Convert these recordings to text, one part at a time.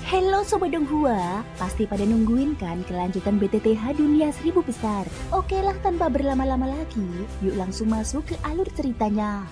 Hello Sobat Donghua, pasti pada nungguin kan kelanjutan BTTH Dunia 1000 Besar? Oke lah, tanpa berlama-lama lagi, yuk langsung masuk ke alur ceritanya.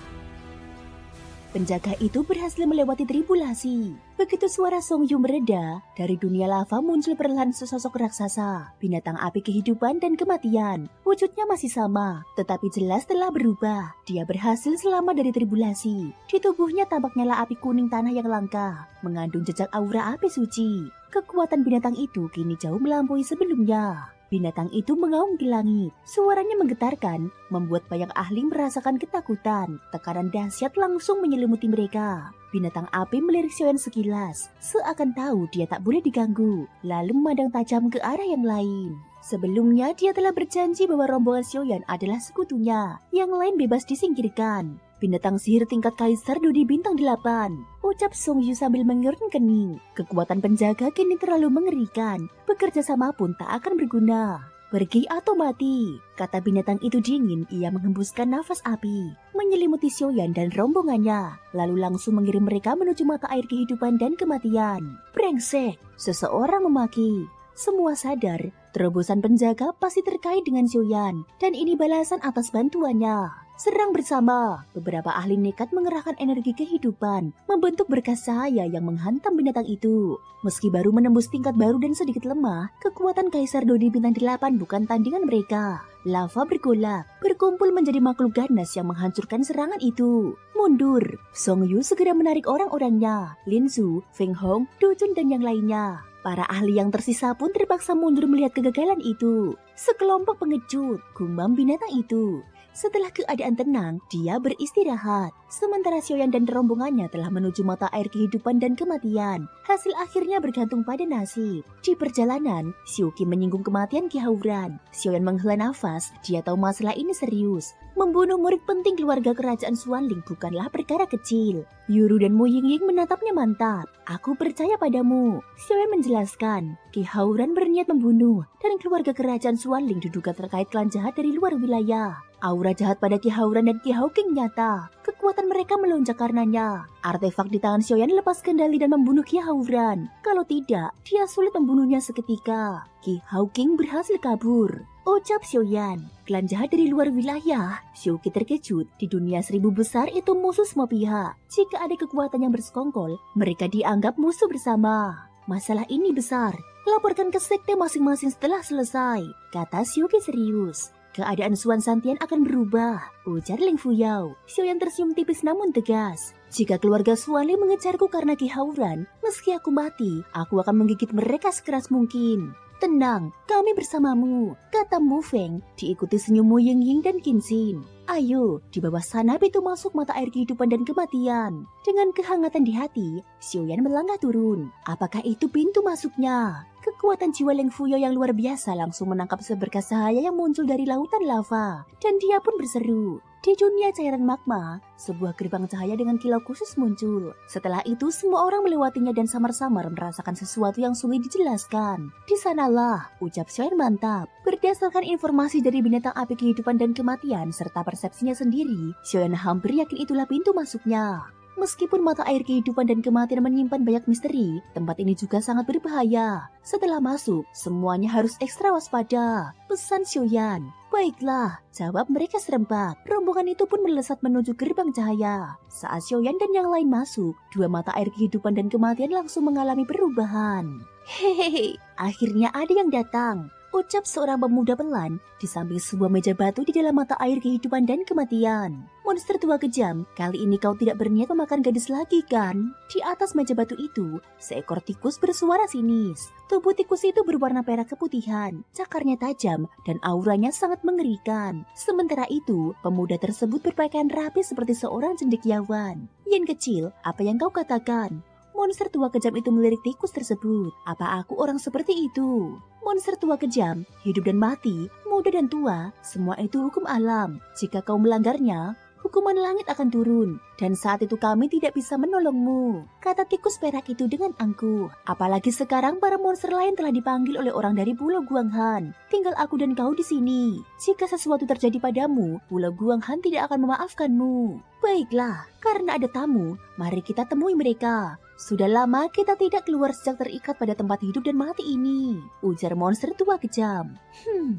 Penjaga itu berhasil melewati tribulasi. Begitu suara Song Yu mereda, dari dunia lava muncul perlahan sesosok raksasa, binatang api kehidupan dan kematian. Wujudnya masih sama, tetapi jelas telah berubah. Dia berhasil selamat dari tribulasi. Di tubuhnya tampak nyala api kuning tanah yang langka, mengandung jejak aura api suci. Kekuatan binatang itu kini jauh melampaui sebelumnya. Binatang itu mengaum di langit. Suaranya menggetarkan, membuat banyak ahli merasakan ketakutan. Tekanan dahsyat langsung menyelimuti mereka. Binatang api melirik Xiaoyan sekilas, seakan tahu dia tak boleh diganggu, lalu memandang tajam ke arah yang lain. Sebelumnya dia telah berjanji bahwa rombongan Xiaoyan adalah sekutunya, yang lain bebas disingkirkan. Binatang sihir tingkat kaisar Dodi bintang 8, ucap Song Yu sambil mengerun kening. Kekuatan penjaga kini terlalu mengerikan, bekerja sama pun tak akan berguna. Pergi atau mati, kata binatang itu dingin. Ia menghembuskan nafas api, menyelimuti Xiaoyan dan rombongannya, lalu langsung mengirim mereka menuju mata air kehidupan dan kematian. Brengsek, seseorang memaki. Semua sadar, terobosan penjaga pasti terkait dengan Xiaoyan, dan ini balasan atas bantuannya. Serang bersama, beberapa ahli nekat mengerahkan energi kehidupan, membentuk berkas cahaya yang menghantam binatang itu. Meski baru menembus tingkat baru dan sedikit lemah, kekuatan Kaisar Dodi bintang 8 bukan tandingan mereka. Lava bergolak, berkumpul menjadi makhluk ganas yang menghancurkan serangan itu. Mundur, Song Yu segera menarik orang-orangnya, Lin Su, Feng Hong, Du Jun dan yang lainnya. Para ahli yang tersisa pun terpaksa mundur melihat kegagalan itu. Sekelompok pengecut, gumam binatang itu. Setelah keadaan tenang, dia beristirahat. Sementara Xiaoyan dan rombongannya telah menuju mata air kehidupan dan kematian. Hasil akhirnya bergantung pada nasib. Di perjalanan, Xiuqi menyinggung kematian Qi Haoran. Xiaoyan menghela nafas, dia tahu masalah ini serius. Membunuh murid penting keluarga kerajaan Xuanling bukanlah perkara kecil. Yuru dan Mu Yingying menatapnya mantap. Aku percaya padamu, Xiaoyan menjelaskan. Qi Haoran berniat membunuh, dan keluarga kerajaan Xuanling diduga terkait klan jahat dari luar wilayah. Aura jahat pada Qi Haoran dan Qi Haoqing nyata. Kekuatan mereka melonjak karenanya. Artefak di tangan Xiaoyan lepas kendali dan membunuh Qi Haoran. Kalau tidak, dia sulit membunuhnya seketika. Qi Haoqing berhasil kabur, ucap Xiaoyan. Klan jahat dari luar wilayah. Xiuqi terkejut. Di dunia 1000 besar itu musuh semua pihak. Jika ada kekuatan yang bersekongkol, mereka dianggap musuh bersama. Masalah ini besar. Laporkan ke sekte masing-masing setelah selesai, kata Xiuqi serius. Keadaan Xuan Santian akan berubah, ujar Ling Fuyao. Xiaoyan tersenyum tipis namun tegas. Jika keluarga Xuanling mengejarku karena Qi Haoran, meski aku mati, aku akan menggigit mereka sekeras mungkin. Tenang, kami bersamamu, kata Mu Feng, diikuti senyum Mu Yingying dan Qin Xin. Ayo, di bawah sana pintu masuk mata air kehidupan dan kematian. Dengan kehangatan di hati, Xiaoyan melangkah turun. Apakah itu pintu masuknya? Kekuatan jiwa Ling Fuyao yang luar biasa langsung menangkap seberkas cahaya yang muncul dari lautan lava. Dan dia pun berseru. Di dunia cairan magma, sebuah gerbang cahaya dengan kilau khusus muncul. Setelah itu semua orang melewatinya dan samar-samar merasakan sesuatu yang sulit dijelaskan. Di sanalah, ucap Xiaoyan mantap. Berdasarkan informasi dari binatang api kehidupan dan kematian serta persepsinya sendiri, Xiaoyan hampir yakin itulah pintu masuknya. Meskipun mata air kehidupan dan kematian menyimpan banyak misteri, tempat ini juga sangat berbahaya. Setelah masuk, semuanya harus ekstra waspada, pesan Xiaoyan. Baiklah, jawab mereka serempak. Rombongan itu pun melesat menuju gerbang cahaya. Saat Xiaoyan dan yang lain masuk, dua mata air kehidupan dan kematian langsung mengalami perubahan. Hehehe, akhirnya ada yang datang, ucap seorang pemuda pelan di samping sebuah meja batu di dalam mata air kehidupan dan kematian. Monster tua kejam, kali ini kau tidak berniat memakan gadis lagi kan? Di atas meja batu itu, seekor tikus bersuara sinis. Tubuh tikus itu berwarna perak keputihan, cakarnya tajam, dan auranya sangat mengerikan. Sementara itu, pemuda tersebut berpakaian rapi seperti seorang cendekiawan. Yen kecil, apa yang kau katakan? Monster tua kejam itu melirik tikus tersebut. Apa aku orang seperti itu? Monster tua kejam, hidup dan mati, muda dan tua, semua itu hukum alam. Jika kau melanggarnya, hukuman langit akan turun, dan saat itu kami tidak bisa menolongmu, kata tikus perak itu dengan angkuh. Apalagi sekarang para monster lain telah dipanggil oleh orang dari Pulau Guanghan. Tinggal aku dan kau di sini. Jika sesuatu terjadi padamu, Pulau Guanghan tidak akan memaafkanmu. Baiklah, karena ada tamu, mari kita temui mereka. Sudah lama kita tidak keluar sejak terikat pada tempat hidup dan mati ini, ujar monster tua kejam.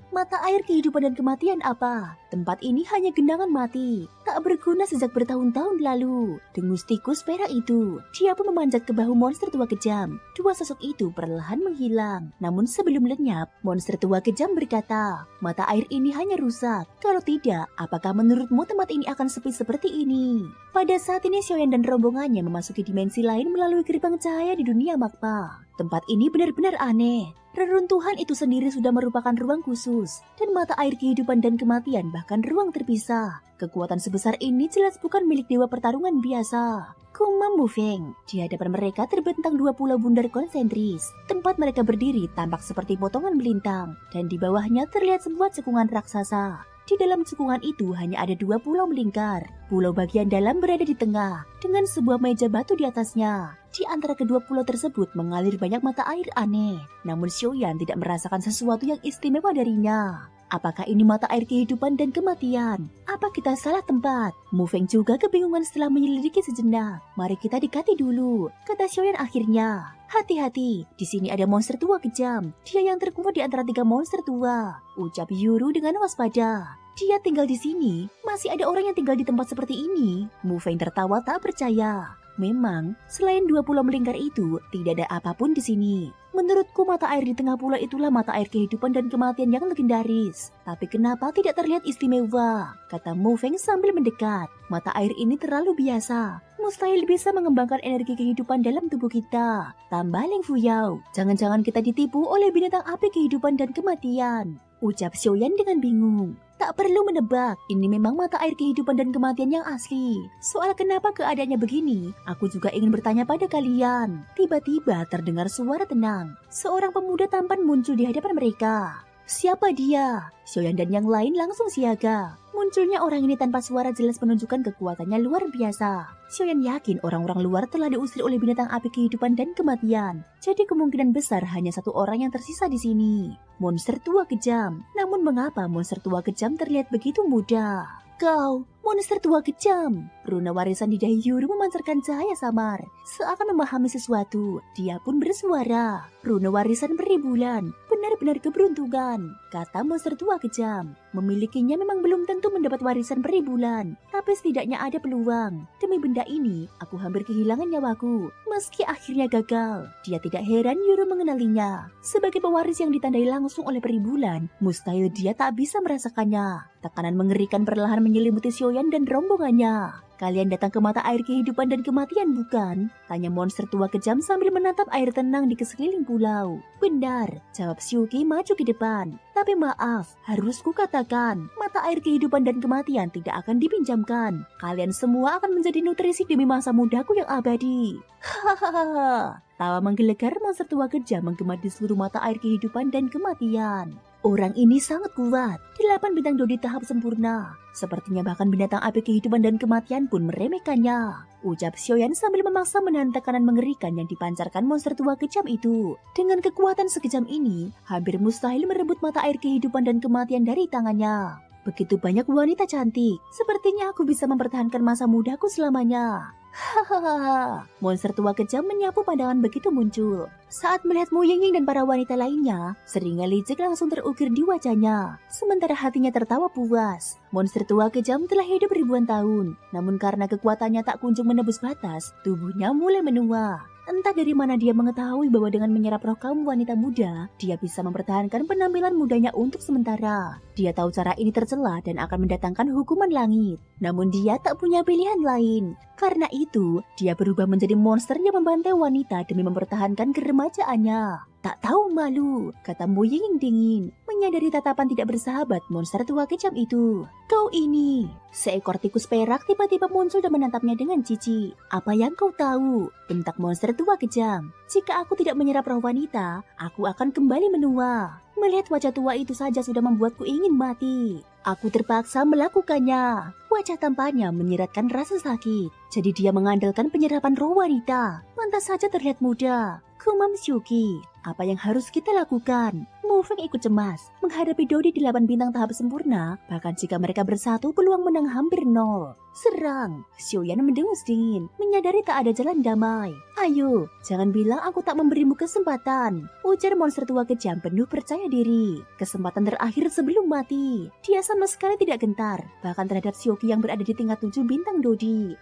Mata air kehidupan dan kematian apa? Tempat ini hanya genangan mati, tak berguna sejak bertahun-tahun lalu. Dengus tikus perak itu, dia pun memanjat ke bahu monster tua kejam. Dua sosok itu perlahan menghilang. Namun sebelum lenyap, monster tua kejam berkata, mata air ini hanya rusak. Kalau tidak, apakah menurutmu tempat ini akan sepi seperti ini? Pada saat ini Xiaoyan dan rombongannya memasuki dimensi lain melalui gerbang cahaya di dunia magma. Tempat ini benar-benar aneh. Reruntuhan itu sendiri sudah merupakan ruang khusus, dan mata air kehidupan dan kematian bahkan ruang terpisah. Kekuatan sebesar ini jelas bukan milik dewa pertarungan biasa. Kumam Mufeng, di hadapan mereka terbentang dua pulau bundar konsentris. Tempat mereka berdiri tampak seperti potongan melintang, dan di bawahnya terlihat sebuah cekungan raksasa. Di dalam cekungan itu hanya ada dua pulau melingkar. Pulau bagian dalam berada di tengah, dengan sebuah meja batu di atasnya. Di antara kedua pulau tersebut mengalir banyak mata air aneh. Namun Xiaoyan tidak merasakan sesuatu yang istimewa darinya. Apakah ini mata air kehidupan dan kematian? Apa kita salah tempat? Mufeng juga kebingungan setelah menyelidiki sejenak. Mari kita dekati dulu, kata Xiaoyan akhirnya. Hati-hati, di sini ada monster tua kejam. Dia yang terkumpul di antara tiga monster tua, ucap Yuru dengan waspada. Dia tinggal di sini? Masih ada orang yang tinggal di tempat seperti ini? Mufeng tertawa tak percaya. Memang, selain dua pulau melingkar itu, tidak ada apapun di sini. Menurutku mata air di tengah pulau itulah mata air kehidupan dan kematian yang legendaris. Tapi kenapa tidak terlihat istimewa? Kata Mufeng sambil mendekat. Mata air ini terlalu biasa. Mustahil bisa mengembangkan energi kehidupan dalam tubuh kita. Tambah Leng Fuyao, jangan-jangan kita ditipu oleh binatang api kehidupan dan kematian, ucap Xiaoyan dengan bingung. Tak perlu menebak, ini memang mata air kehidupan dan kematian yang asli. Soal kenapa keadaannya begini, aku juga ingin bertanya pada kalian. Tiba-tiba terdengar suara tenang. Seorang pemuda tampan muncul di hadapan mereka. Siapa dia? Xiaoyan dan yang lain langsung siaga. Munculnya orang ini tanpa suara jelas menunjukkan kekuatannya luar biasa. Xiaoyan yakin orang-orang luar telah diusir oleh binatang api kehidupan dan kematian. Jadi kemungkinan besar hanya satu orang yang tersisa di sini. Monster tua kejam. Namun mengapa monster tua kejam terlihat begitu muda? Kau, monster tua kejam. Runa warisan di dahi Yuru memancarkan cahaya samar. Seakan memahami sesuatu, dia pun bersuara. Runa warisan beribulan, benar-benar keberuntungan, kata monster tua kejam. Memilikinya memang belum tentu mendapat warisan beribulan, tapi setidaknya ada peluang. Demi benda ini, aku hampir kehilangan nyawaku. Meski akhirnya gagal, dia tidak heran Yuru mengenalinya. Sebagai pewaris yang ditandai langsung oleh peribulan, mustahil dia tak bisa merasakannya. Tekanan mengerikan perlahan menyelimuti Xiaoyan dan rombongannya. Kalian datang ke mata air kehidupan dan kematian bukan? Tanya monster tua kejam sambil menatap air tenang di sekeliling pulau. Benar, jawab Xiuqi maju ke depan. Tapi maaf, harus kukatakan, mata air kehidupan dan kematian tidak akan dipinjamkan. Kalian semua akan menjadi nutrisi demi masa mudaku yang abadi. Hahaha. Tawa menggelegar monster tua kejam menggema di seluruh mata air kehidupan dan kematian. Orang ini sangat kuat, 8 bintang dodi tahap sempurna. Sepertinya bahkan binatang api kehidupan dan kematian pun meremehkannya, ucap Xiaoyan sambil memaksa menahan tekanan mengerikan yang dipancarkan monster tua kejam itu. Dengan kekuatan sekejam ini, hampir mustahil merebut mata air kehidupan dan kematian dari tangannya. Begitu banyak wanita cantik, sepertinya aku bisa mempertahankan masa mudaku selamanya. Hahaha, monster tua kejam menyapu pandangan begitu muncul. Saat melihat Mu Yingying dan para wanita lainnya, seringai licik langsung terukir di wajahnya. Sementara hatinya tertawa puas. Monster tua kejam telah hidup ribuan tahun, namun karena kekuatannya tak kunjung menembus batas, tubuhnya mulai menua. Entah dari mana dia mengetahui bahwa dengan menyerap roh kaum wanita muda, dia bisa mempertahankan penampilan mudanya untuk sementara. Dia tahu cara ini tercela dan akan mendatangkan hukuman langit. Namun dia tak punya pilihan lain. Karena itu, dia berubah menjadi monster yang membantai wanita demi mempertahankan keremajaannya. Tak tahu malu, kata Mu Yingying dingin, menyadari tatapan tidak bersahabat monster tua kejam itu. Kau ini, seekor tikus perak tiba-tiba muncul dan menatapnya dengan jijik. Apa yang kau tahu? Bentak monster tua kejam. Jika aku tidak menyerap roh wanita, aku akan kembali menua. Melihat wajah tua itu saja sudah membuatku ingin mati. Aku terpaksa melakukannya. Wajah tampannya menyiratkan rasa sakit. Jadi dia mengandalkan penyerapan roh wanita. Pantas saja terlihat muda. Kumam Shuki, apa yang harus kita lakukan? Mu Feng ikut cemas menghadapi Dodi 8 bintang tahap sempurna, bahkan jika mereka bersatu peluang menang hampir nol. Serang, Xiaoyan mendengus dingin, menyadari tak ada jalan damai. Ayo, jangan bilang aku tak memberimu kesempatan, ujar monster tua kejam penuh percaya diri. Kesempatan terakhir sebelum mati. Dia sama sekali tidak gentar, bahkan terhadap Xiaoki yang berada di tingkat 7 bintang Dodi.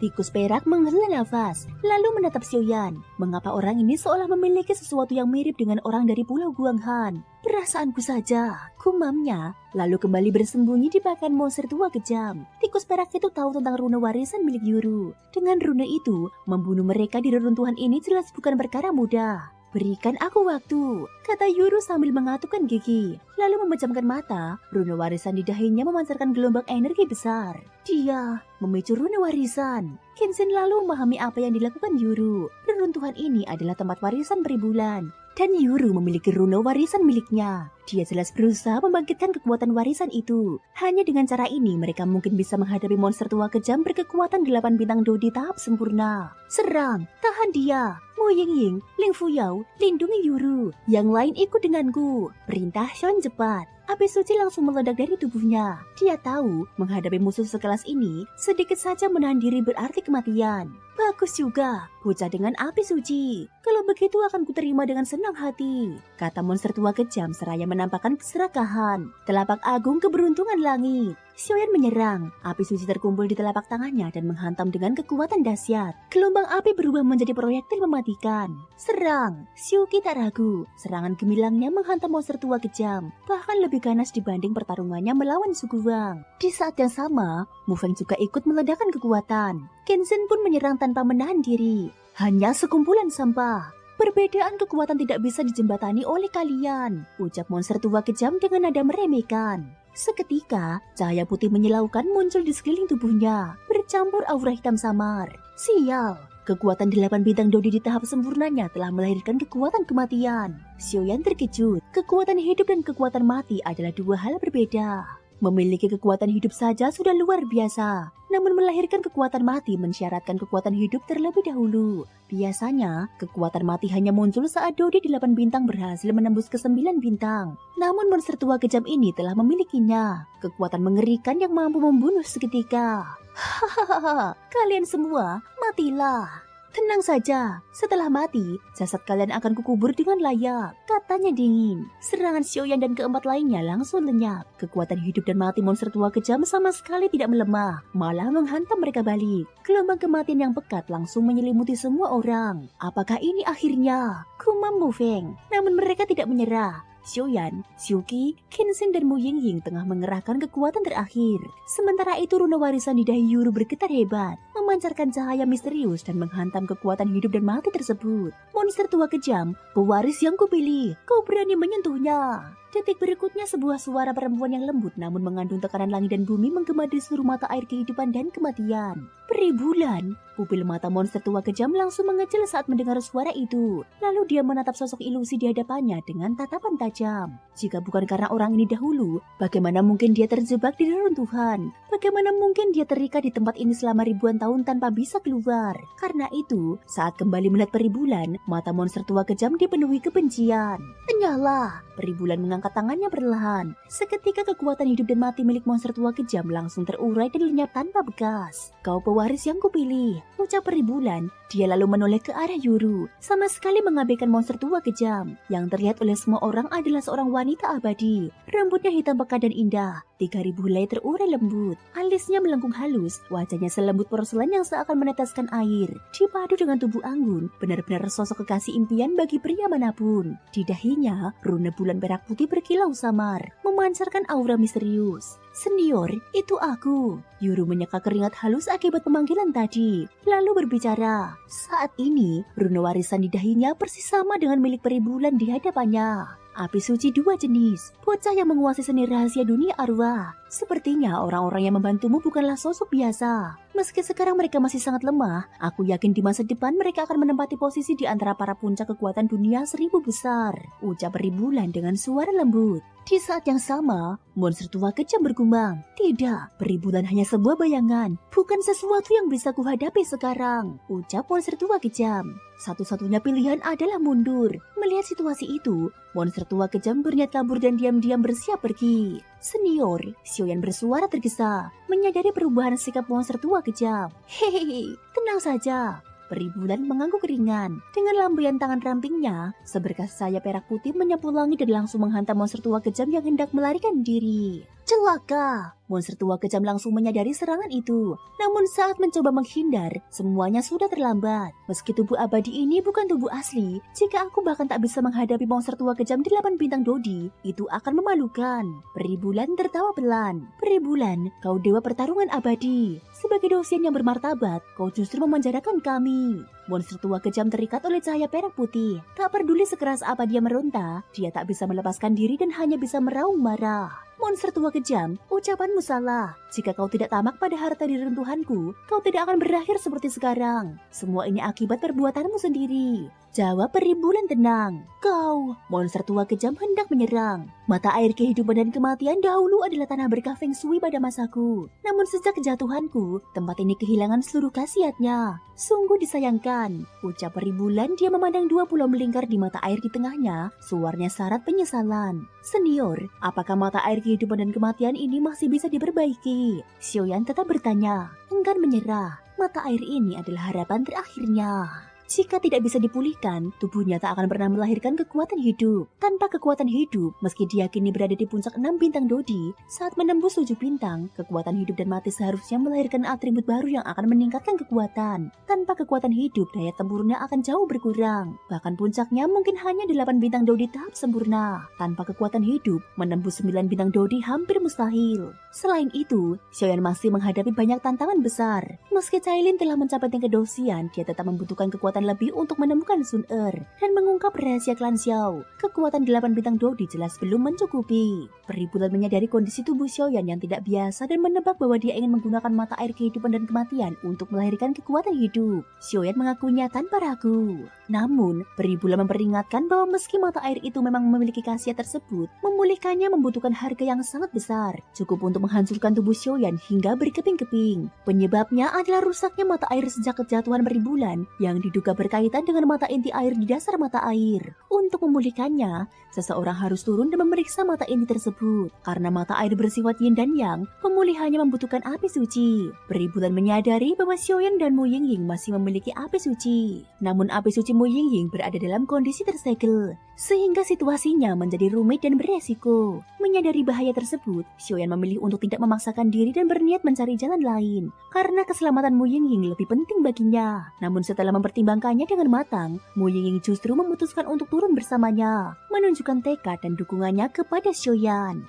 Tikus perak menghela nafas, lalu menatap Xiaoyan. Mengapa orang ini seolah memiliki sesuatu yang mirip dengan orang dari Pulau Guanghan? Perasaanku saja, kumamnya, lalu kembali bersembunyi di pakaian monster tua kejam. Tikus perak itu tahu tentang rune warisan milik Yuru. Dengan rune itu, membunuh mereka di reruntuhan ini jelas bukan perkara mudah. Berikan aku waktu, kata Yuru sambil mengatupkan gigi. Lalu memejamkan mata, rune warisan di dahinya memancarkan gelombang energi besar. Dia memicu rune warisan. Kenshin lalu memahami apa yang dilakukan Yuru. Reruntuhan ini adalah tempat warisan beribulan. Dan Yuru memiliki rune warisan miliknya. Dia jelas berusaha membangkitkan kekuatan warisan itu. Hanya dengan cara ini mereka mungkin bisa menghadapi monster tua kejam berkekuatan 8 bintang Dodi tahap sempurna. Serang, tahan dia. Mu Yingying, Ling Fuyao, lindungi Yuru. Yang lain ikut denganku. Perintah Sean cepat. Api suci langsung meledak dari tubuhnya. Dia tahu menghadapi musuh sekelas ini, sedikit saja menahan diri berarti kematian. Bagus juga, bocah dengan api suci. Kalau begitu akan kuterima dengan senang hati, kata monster tua kejam seraya menampakkan keserakahan. Telapak agung keberuntungan langit. Xiaoyan menyerang, api suci terkumpul di telapak tangannya dan menghantam dengan kekuatan dahsyat. Gelombang api berubah menjadi proyektil mematikan. Serang, Xiuqi tak ragu. Serangan gemilangnya menghantam monster tua kejam, bahkan lebih ganas dibanding pertarungannya melawan suku Wang. Di saat yang sama, Mu Feng juga ikut meledakkan kekuatan. Kenshin pun menyerang tanpa menahan diri. Hanya sekumpulan sampah. Perbedaan kekuatan tidak bisa dijembatani oleh kalian, ucap monster tua kejam dengan nada meremehkan. Seketika, cahaya putih menyilaukan muncul di sekeliling tubuhnya, bercampur aura hitam samar. Sial, kekuatan 8 bintang Dodi di tahap sempurnanya telah melahirkan kekuatan kematian. Xiaoyan terkejut, kekuatan hidup dan kekuatan mati adalah dua hal berbeda. Memiliki kekuatan hidup saja sudah luar biasa, namun melahirkan kekuatan mati mensyaratkan kekuatan hidup terlebih dahulu. Biasanya, kekuatan mati hanya muncul saat Dodi 8 bintang berhasil menembus ke 9 bintang. Namun monster tua kejam ini telah memilikinya, kekuatan mengerikan yang mampu membunuh seketika. Hahaha, kalian semua matilah. Tenang saja, setelah mati, jasad kalian akan kukubur dengan layak, katanya dingin. Serangan Xiaoyan dan keempat lainnya langsung lenyap. Kekuatan hidup dan mati monster tua kejam sama sekali tidak melemah, malah menghantam mereka balik. Gelombang kematian yang pekat langsung menyelimuti semua orang. Apakah ini akhirnya? Kumam Mu Feng, namun mereka tidak menyerah. Xiaoyan, Xiuqi, Kenshin dan Mu Yingying tengah mengerahkan kekuatan terakhir. Sementara itu rune warisan di dahi Yuru bergetar hebat, memancarkan cahaya misterius dan menghantam kekuatan hidup dan mati tersebut. Monster tua kejam, pewaris yang kupilih, kau berani menyentuhnya. Detik berikutnya sebuah suara perempuan yang lembut namun mengandung tekanan langit dan bumi menggema di seluruh mata air kehidupan dan kematian. Peribulan, pupil mata monster tua kejam langsung mengecil saat mendengar suara itu. Lalu dia menatap sosok ilusi di hadapannya dengan tatapan tajam. Jika bukan karena orang ini dahulu, bagaimana mungkin dia terjebak di reruntuhan? Bagaimana mungkin dia terikat di tempat ini selama ribuan tahun tanpa bisa keluar? Karena itu, saat kembali melihat peribulan, mata monster tua kejam dipenuhi kebencian. Enyahlah, peribulan mengangkat tangannya perlahan. Seketika kekuatan hidup dan mati milik monster tua kejam langsung terurai dan lenyap tanpa bekas. Kau pewaris yang kupilih, ucap peribulan. Dia lalu menoleh ke arah Yuru, sama sekali mengabaikan monster tua kejam. Yang terlihat oleh semua orang adalah seorang wanita abadi. Rambutnya hitam pekat dan indah, 3000 helai terurai lembut. Alisnya melengkung halus, wajahnya selembut porselen yang seakan meneteskan air. Dipadu dengan tubuh anggun, benar-benar sosok kekasih impian bagi pria manapun. Di dahinya, rune bulan perak putih berkilau samar, memancarkan aura misterius. Senior, itu aku. Yuru menyeka keringat halus akibat pemanggilan tadi, lalu berbicara. Saat ini, rune warisan di dahinya persis sama dengan milik peribulan di hadapannya. Api suci dua jenis, bocah yang menguasai seni rahasia dunia arwah. Sepertinya orang-orang yang membantumu bukanlah sosok biasa. Meski sekarang mereka masih sangat lemah, aku yakin di masa depan mereka akan menempati posisi di antara para puncak kekuatan dunia 1000 besar, ucap Peribulan dengan suara lembut. Di saat yang sama, monster tua kejam bergumam. Tidak, Peribulan hanya sebuah bayangan, bukan sesuatu yang bisa kuhadapi sekarang, ucap monster tua kejam. Satu-satunya pilihan adalah mundur. Melihat situasi itu, monster tua kejam berniat kabur dan diam-diam bersiap pergi. Senior, Xiaoyan bersuara tergesa, menyadari perubahan sikap monster tua kejam. Hehehe, tenang saja. Peribulan mengangguk ringan. Dengan lambaian tangan rampingnya, seberkas sayap perak putih menyapu langit dan langsung menghantam monster tua kejam yang hendak melarikan diri. Celaka! Monster tua kejam langsung menyadari serangan itu. Namun saat mencoba menghindar, semuanya sudah terlambat. Meski tubuh abadi ini bukan tubuh asli, jika aku bahkan tak bisa menghadapi monster tua kejam 8 bintang Dodi, itu akan memalukan. Peribulan tertawa pelan. Peribulan, kau dewa pertarungan abadi. Sebagai dosen yang bermartabat, kau justru memenjarakan kami. Monster tua kejam terikat oleh cahaya perak putih. Tak peduli sekeras apa dia meronta, dia tak bisa melepaskan diri dan hanya bisa meraung marah. Monster tua kejam, ucapanmu salah. Jika kau tidak tamak pada harta di runtuhanku, kau tidak akan berakhir seperti sekarang. Semua ini akibat perbuatanmu sendiri. Jawab Peribulan tenang. Kau, monster tua kejam hendak menyerang. Mata air kehidupan dan kematian dahulu adalah tanah berkah Feng Shui pada masaku. Namun sejak kejatuhanku, tempat ini kehilangan seluruh khasiatnya. Sungguh disayangkan, ucap Peribulan. Dia memandang 2 pulau melingkar di mata air di tengahnya, suaranya syarat penyesalan. Senior, apakah mata air kehidupan dan kematian ini masih bisa diperbaiki? Xiaoyan tetap bertanya, enggan menyerah. Mata air ini adalah harapan terakhirnya. Jika tidak bisa dipulihkan, tubuhnya tak akan pernah melahirkan kekuatan hidup. Tanpa kekuatan hidup, meski diyakini berada di puncak 6 bintang Dodi, saat menembus 7 bintang, kekuatan hidup dan mati seharusnya melahirkan atribut baru yang akan meningkatkan kekuatan. Tanpa kekuatan hidup, daya tempurnya akan jauh berkurang. Bahkan puncaknya mungkin hanya 8 bintang Dodi tahap sempurna. Tanpa kekuatan hidup, menembus 9 bintang Dodi hampir mustahil. Selain itu, Xiaoyan masih menghadapi banyak tantangan besar. Meski Cailin telah mencapai tingkat dosian, dia tetap membutuhkan kekuatan lebih untuk menemukan Sun Er dan mengungkap rahasia klan Xiao. Kekuatan 8 bintang Dodi jelas belum mencukupi. Peribulan menyadari kondisi tubuh Xiaoyan yang tidak biasa dan menebak bahwa dia ingin menggunakan mata air kehidupan dan kematian untuk melahirkan kekuatan hidup. Xiaoyan mengakuinya tanpa ragu. Namun, Peribulan memperingatkan bahwa meski mata air itu memang memiliki khasiat tersebut, memulihkannya membutuhkan harga yang sangat besar, cukup untuk menghancurkan tubuh Xiaoyan hingga berkeping-keping. Penyebabnya adalah rusaknya mata air sejak kejatuhan Peribulan yang diduga berkaitan dengan mata inti air di dasar mata air. Untuk memulihkannya, seseorang harus turun dan memeriksa mata inti tersebut. Karena mata air bersifat yin dan yang, pemulihannya membutuhkan api suci. Peribulan menyadari bahwa Xiaoyan dan Mu Yingying masih memiliki api suci. Namun api suci Mu Yingying berada dalam kondisi tersegel, sehingga situasinya menjadi rumit dan beresiko. Menyadari bahaya tersebut, Xiaoyan memilih untuk tidak memaksakan diri dan berniat mencari jalan lain. Karena keselamatan Mu Yingying lebih penting baginya. Namun setelah mempertimbangkannya dengan matang, Mu Yingying justru memutuskan untuk turun bersamanya, menunjukkan tekad dan dukungannya kepada Xiaoyan.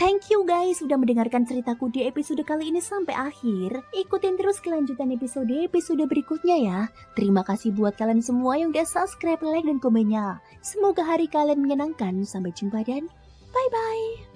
Thank you guys sudah mendengarkan ceritaku di episode kali ini sampai akhir. Ikutin terus kelanjutan episode berikutnya ya. Terima kasih buat kalian semua yang udah subscribe, like, dan komennya. Semoga hari kalian menyenangkan. Sampai jumpa dan bye-bye.